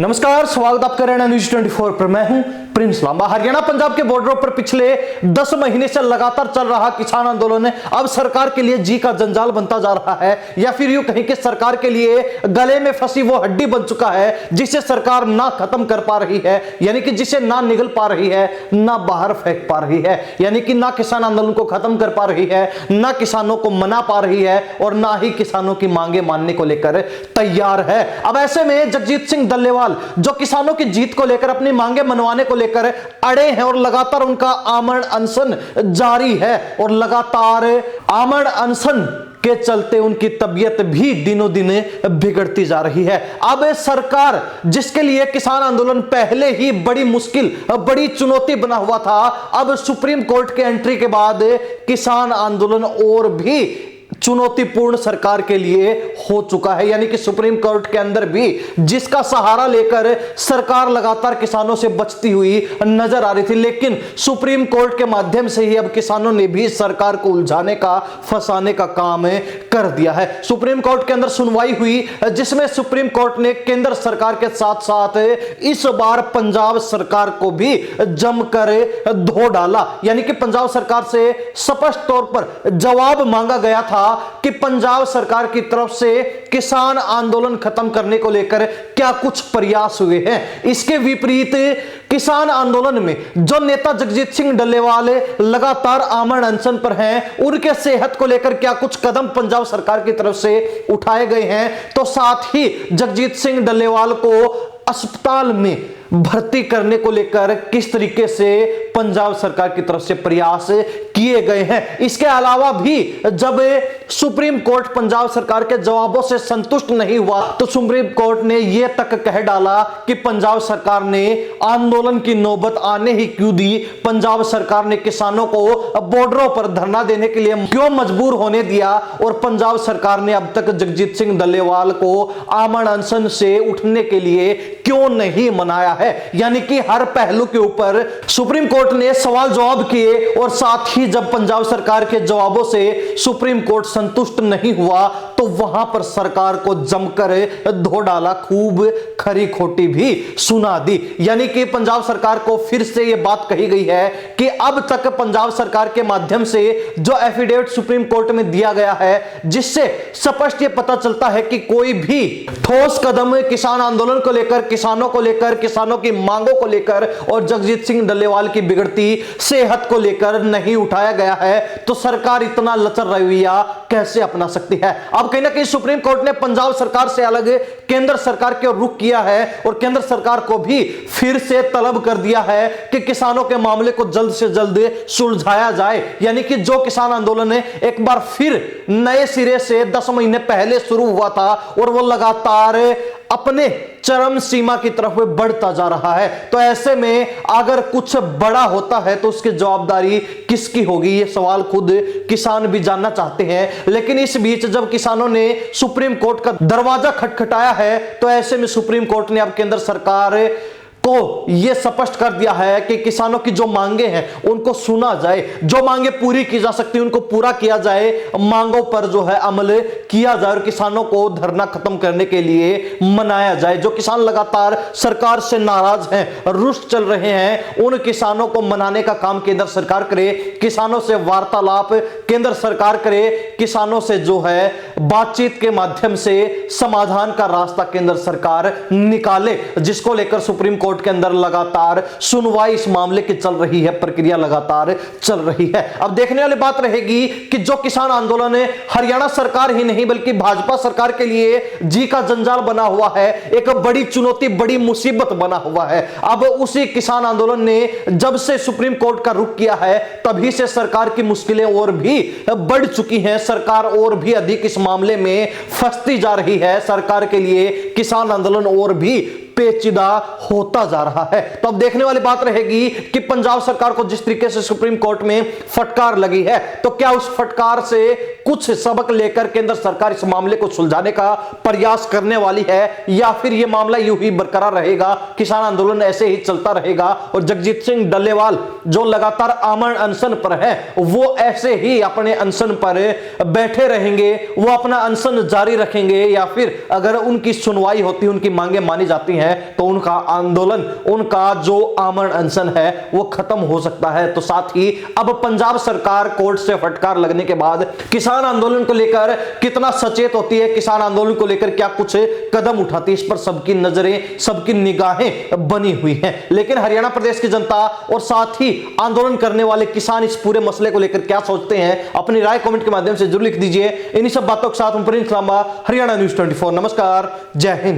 नमस्कार, स्वागत आप कर रहे हैं न्यूज 24 पर। मैं हूं प्रिंस लांबा। हरियाणा पंजाब के बॉर्डरों पर पिछले 10 महीने से लगातार चल रहा किसान आंदोलन अब सरकार के लिए जी का जंजाल बनता जा रहा है, या फिर यूं कहीं कि सरकार के लिए गले में फंसी वो हड्डी बन चुका है जिसे सरकार ना खत्म कर पा रही है, यानी कि जिसे ना निगल पा रही है, ना बाहर फेंक पा रही है, यानी कि ना किसान आंदोलन को खत्म कर पा रही है, ना किसानों को मना पा रही है और ना ही किसानों की मांगे मानने को लेकर तैयार है। अब ऐसे में जगजीत सिंह डल्लेवाल जो किसानों की जीत को लेकर, अपनी मांगे मनवाने को लेकर अड़े हैं और लगातार उनका आमरण अनशन जारी है, और लगातार आमरण अनशन के चलते उनकी तबीयत भी दिनों दिन बिगड़ती जा रही है। अब सरकार, जिसके लिए किसान आंदोलन पहले ही बड़ी मुश्किल, बड़ी चुनौती बना हुआ था, अब सुप्रीम कोर्ट के एंट्री के बाद किसान आंदोलन और भी चुनौतीपूर्ण सरकार के लिए हो चुका है। यानी कि सुप्रीम कोर्ट के अंदर भी जिसका सहारा लेकर सरकार लगातार किसानों से बचती हुई नजर आ रही थी, लेकिन सुप्रीम कोर्ट के माध्यम से ही अब किसानों ने भी सरकार को उलझाने का, फंसाने का काम कर दिया है। सुप्रीम कोर्ट के अंदर सुनवाई हुई, जिसमें सुप्रीम कोर्ट ने केंद्र सरकार के साथ साथ इस बार पंजाब सरकार को भी जमकर धो डाला। यानी कि पंजाब सरकार से स्पष्ट तौर पर जवाब मांगा गया था कि पंजाब सरकार की तरफ से किसान आंदोलन खत्म करने को लेकर क्या कुछ प्रयास हुए हैं। इसके विपरीत किसान आंदोलन में जो नेता जगजीत सिंह डल्लेवाल लगातार आमरण अनशन पर हैं, उनके सेहत को लेकर क्या कुछ कदम पंजाब सरकार की तरफ से उठाए गए हैं, तो साथ ही जगजीत सिंह डल्लेवाल को अस्पताल में भर्ती करने को लेकर किस तरीके से पंजाब सरकार की तरफ से प्रयास किए गए हैं। इसके अलावा भी जब सुप्रीम कोर्ट पंजाब सरकार के जवाबों से संतुष्ट नहीं हुआ, तो सुप्रीम कोर्ट ने यह तक कह डाला कि पंजाब सरकार ने आंदोलन की नौबत आने ही क्यों दी, पंजाब सरकार ने किसानों को बॉर्डरों पर धरना देने के लिए क्यों मजबूर होने दिया, और पंजाब सरकार ने अब तक जगजीत सिंह डल्लेवाल को आमरण अनशन से उठने के लिए क्यों नहीं मनाया है। यानी कि हर पहलू के ऊपर सुप्रीम कोर्ट ने सवाल जवाब किए, और साथ ही जब पंजाब सरकार के जवाबों से सुप्रीम कोर्ट संतुष्ट नहीं हुआ, तो वहां पर सरकार को जमकर धो डाला, खूब खरी खोटी भी सुना दी। यानी कि पंजाब सरकार को फिर से यह बात कही गई है कि अब तक पंजाब सरकार के माध्यम से जो एफिडेविट सुप्रीम कोर्ट में दिया गया है, जिससे स्पष्ट यह पता चलता है कि कोई भी ठोस कदम किसान आंदोलन को लेकर, किसानों को लेकर, किसानों की मांगों को लेकर और जगजीत सिंह डल्लेवाल की बिगड़ती सेहत को लेकर नहीं उठाया गया है, तो सरकार इतना लचर रवैया कैसे अपना सकती है। अब कहीं ना कहीं सुप्रीम कोर्ट ने पंजाब सरकार से अलग केंद्र सरकार के रुख किया है, और केंद्र सरकार को भी फिर से तलब कर दिया है कि किसानों के मामले को जल्द से जल्द सुलझाया जाए। यानी कि जो किसान आंदोलन एक बार फिर नए सिरे से 10 महीने पहले शुरू हुआ था, और वो लगातार अपने चरम सीमा की तरफ बढ़ता जा रहा है, तो ऐसे में अगर कुछ बड़ा होता है तो उसकी जवाबदारी किसकी होगी, ये सवाल खुद किसान भी जानना चाहते हैं। लेकिन इस बीच जब किसानों ने सुप्रीम कोर्ट का दरवाजा खटखटाया है, तो ऐसे में सुप्रीम कोर्ट ने अब केंद्र सरकार को यह स्पष्ट कर दिया है कि किसानों की जो मांगे हैं उनको सुना जाए, जो मांगे पूरी की जा सकती है उनको पूरा किया जाए, मांगों पर जो है अमल किया जाए, और किसानों को धरना खत्म करने के लिए मनाया जाए। जो किसान लगातार सरकार से नाराज हैं, रुष्ट चल रहे हैं, उन किसानों को मनाने का काम केंद्र सरकार करे, किसानों से वार्तालाप केंद्र सरकार करे, किसानों से जो है बातचीत के माध्यम से समाधान का रास्ता केंद्र सरकार निकाले, जिसको लेकर सुप्रीम कोर्ट के अंदर लगातार सुनवाई इस मामले की चल रही है, प्रक्रिया लगातार चल रही है। अब देखने वाली बात रहेगी कि जो किसान आंदोलन है, हरियाणा सरकार ही नहीं बल्कि भाजपा सरकार के लिए जी का जंजाल बना हुआ है, एक बड़ी चुनौती, बड़ी मुसीबत बना हुआ है। अब उसी किसान आंदोलन ने जब से सुप्रीम कोर्ट का रुख किया है, तभी से सरकार की मुश्किलें और भी बढ़ चुकी हैं, सरकार और भी अधिक इस मामले में फंसती जा रही है, सरकार के लिए किसान आंदोलन और भी पेचीदा होता जा रहा है। तो अब देखने वाली बात रहेगी कि पंजाब सरकार को जिस तरीके से सुप्रीम कोर्ट में फटकार लगी है, तो क्या उस फटकार से कुछ सबक लेकर केंद्र सरकार इस मामले को सुलझाने का प्रयास करने वाली है, या फिर यह मामला यूं ही बरकरार रहेगा, किसान आंदोलन ऐसे ही चलता रहेगा और जगजीत सिंह डल्लेवाल जो लगातार आमरण अनशन पर है वो ऐसे ही अपने अनशन पर बैठे रहेंगे, वो अपना अनशन जारी रखेंगे, या फिर अगर उनकी सुनवाई होती है, उनकी मांगे मानी जाती हैं, हैं तो उनका आंदोलन, उनका जो आमरण अनशन है वो खत्म हो सकता है। तो साथ ही अब पंजाब सरकार कोर्ट से फटकार लगने के बाद किसान आंदोलन को लेकर कितना सचेत होती है, किसान आंदोलन को लेकर क्या कुछ कदम उठाती है, इस पर सबकी नजरें, सबकी निगाहें बनी हुई हैं। लेकिन हरियाणा प्रदेश की जनता और साथ ही आंदोलन करने वाले किसान इस पूरे मसले को लेकर क्या सोचते हैं, अपनी राय कमेंट के माध्यम से जरूर लिख दीजिए। इन्हीं सब बातों के साथ प्रिंस लांबा, हरियाणा न्यूज़ 24। नमस्कार, जय हिंद।